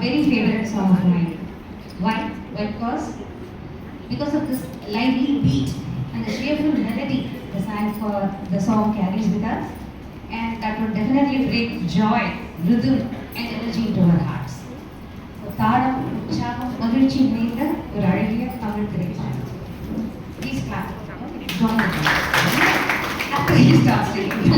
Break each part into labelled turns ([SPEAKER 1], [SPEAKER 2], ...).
[SPEAKER 1] very favorite song of mine. Why? Because of this lively beat and the cheerful melody the song carries with us, and that would definitely bring joy, rhythm, and energy into our hearts. தாளம் உற்சாகம் மகிழ்ச்சி நிறைந்த ஒரு அழகிய தமிழ் திரைப்படம். Please clap. Join me. After he starts singing.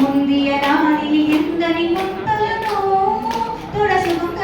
[SPEAKER 2] முந்திய நாளில் எந்த முன்பலனோ தொட சுகம்